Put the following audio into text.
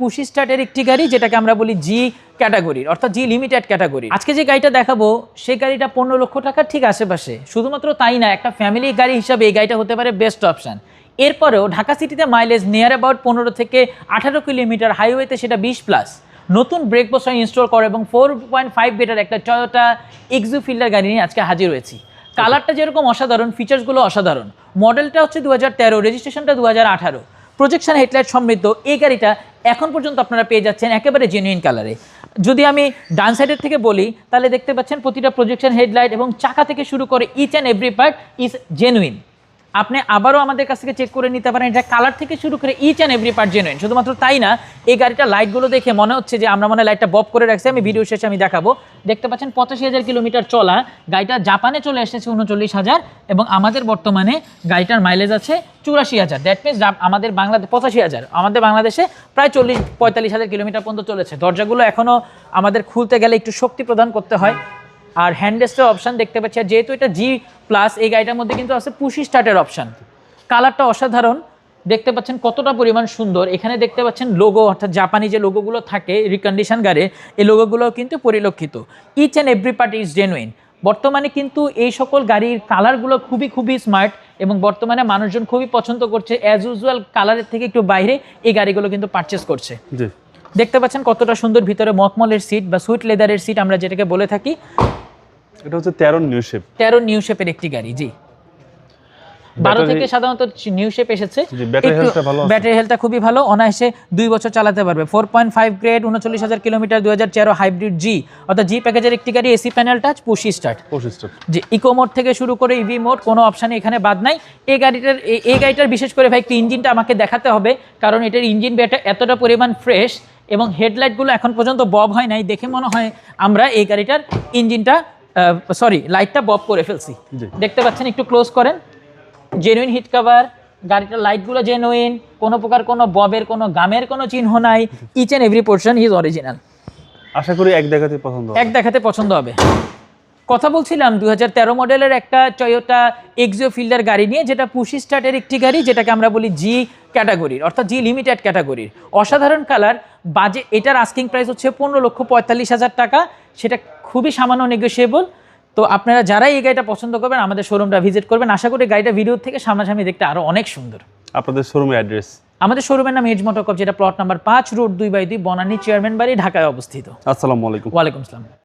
পুশি স্টার্টের একটি গাড়ি যেটাকে আমরা বলি জি ক্যাটাগরির, অর্থাৎ জি লিমিটেড ক্যাটাগরি। আজকে যে গাড়িটা দেখাবো সেই গাড়িটা 15 লক্ষ টাকার ঠিক আশেপাশে। শুধুমাত্র তাই না, একটা ফ্যামিলি গাড়ি হিসাবে এই গাড়িটা হতে পারে বেস্ট অপশান। এরপরেও ঢাকা সিটিতে মাইলেজ নিয়ার অ্যাবাউট 15 থেকে 18 কিলোমিটার, হাইওয়েতে সেটা 20+। নতুন ব্রেক বক্স ইনস্টল করে এবং 4.5 লিটার একটা টয়োটা এক্সু ফিল্ডার গাড়ি নিয়ে আজকে হাজির হয়েছি। কালারটা যেরকম অসাধারণ, ফিচার্সগুলো অসাধারণ। মডেলটা হচ্ছে 2013, রেজিস্ট্রেশনটা 2018। প্রজেকশন হেডলাইট সমৃদ্ধ এই গাড়িটা এখন পর্যন্ত আপনারা পেয়ে যাচ্ছেন একেবারে জেনুইন কালারে। যদি আমি ডান সাইডের থেকে বলি তাহলে দেখতে পাচ্ছেন প্রতিটা প্রজেকশন হেডলাইট এবং চাকা থেকে শুরু করে each and every part is genuine. আপনি আবারও আমাদের কাছ থেকে চেক করে নিতে পারেন, এটা কালার থেকে শুরু করে each and every part genuine. শুধুমাত্র তাই না, এই গাড়িটা লাইটগুলো দেখে মনে হচ্ছে যে আমরা মনে লাইটটা বব করে রাখছি। আমি ভিডিও শেষে আমি দেখাবো। দেখতে পাচ্ছেন 85,000 কিলোমিটার চলা গাড়িটা, জাপানে চলে এসেছে 39,000 এবং আমাদের বর্তমানে গাড়িটার মাইলেজ আছে 84,000। দ্যাট মিনস আমাদের বাংলাদেশ 85,000, আমাদের বাংলাদেশে প্রায় 40-45,000 কিলোমিটার পর্যন্ত চলেছে। দরজাগুলো এখনও আমাদের খুলতে গেলে একটু শক্তি প্রদান করতে হয়। আর হ্যান্ডরেস্টের অপশান দেখতে পাচ্ছি, আর যেহেতু এটা জি প্লাস, এই গাড়িটার মধ্যে কিন্তু আছে পুশি স্টার্টের অপশান। কালারটা অসাধারণ, দেখতে পাচ্ছেন কতটা পরিমাণ সুন্দর। এখানে দেখতে পাচ্ছেন লোগো, অর্থাৎ জাপানি যে লোগোগুলো থাকে রিকন্ডিশন গাড়ি, এই লোগোগুলোও কিন্তু পরিলক্ষিত। Each and every part is genuine. বর্তমানে কিন্তু এই সকল গাড়ির কালারগুলো খুবই স্মার্ট এবং বর্তমানে মানুষজন খুবই পছন্দ করছে। অ্যাজ ইউজুয়াল কালারের থেকে একটু বাইরে এই গাড়িগুলো কিন্তু পারচেস করছে। দেখতে পাচ্ছেন কতটা সুন্দর, ভিতরে মখমলের সিট বা সুইট লেদারের সিট আমরা যেটাকে বলে থাকি। এটা হচ্ছে 13 নিউ শেপ, 13 নিউ শেপের একটি গাড়ি। জি, 12 থেকে সাধারণত নিউ শেপ এসেছে। ব্যাটারি হেলথটা খুবই ভালো, অনায়াসে 2 বছর চালাতে পারবে। 4.5 গ্রেড, 39,000 কিলোমিটার, 2013 হাইব্রিড জি, অর্থাৎ জি প্যাকেজের একটি গাড়ি। AC panel touch, push start. জি, ইকো মোড থেকে শুরু করে ইভি মোড, কোনো অপশানে এখানে বাদ নাই। এই গাড়িটার বিশেষ করে ভাই একটু ইঞ্জিনটা আমাকে দেখাতে হবে, কারণ এটার ইঞ্জিন এতটা পরিমাণ ফ্রেশ এবং হেডলাইটগুলো এখন পর্যন্ত বব হয় নাই। দেখে মনে হয় আমরা এই গাড়িটার ইঞ্জিনটা লাইটটা বব করে ফেলছি। দেখতে পাচ্ছেন, একটু ক্লোজ করেন। জেনুইন হিট কভার, গাড়িটার লাইটগুলো জেনুইন, কোনো প্রকার কোনো ববের কোনো গামের কোনো চিহ্ন নাই। Each and every portion is original. আশা করি এক দেখাতে পছন্দ হবে। কথা বলছিলাম 2013 মডেলের একটা টয়োটা এক্সিও ফিল্ডার গাড়ি নিয়ে, যেটা পুশি স্টার্টের একটি গাড়ি, যেটাকে আমরা বলি জি ক্যাটাগরির, অর্থাৎ জি লিমিটেড ক্যাটাগরির। অসাধারণ কালার। এটার আস্কিং প্রাইস হচ্ছে 15,45,000 টাকা, সেটা খুবই সামান্য নেগোশিয়েবল। তো আপনারা যারা এই গাড়িটা পছন্দ করবেন আমাদের শোরুমটা ভিজিট করবেন। আশা করি গাড়িটা ভিডিও থেকে সামনাসামনি দেখতে আরো অনেক সুন্দর। আপনাদের শোরুমের অ্যাড্রেস? আমাদের শোরুমের নাম এজ মোটরকপ, যেটা plot number 5, road 2/2, Banani chairman বাড়ি, ঢাকায় অবস্থিত। আসসালামু আলাইকুম। ওয়ালাইকুম আসসালাম।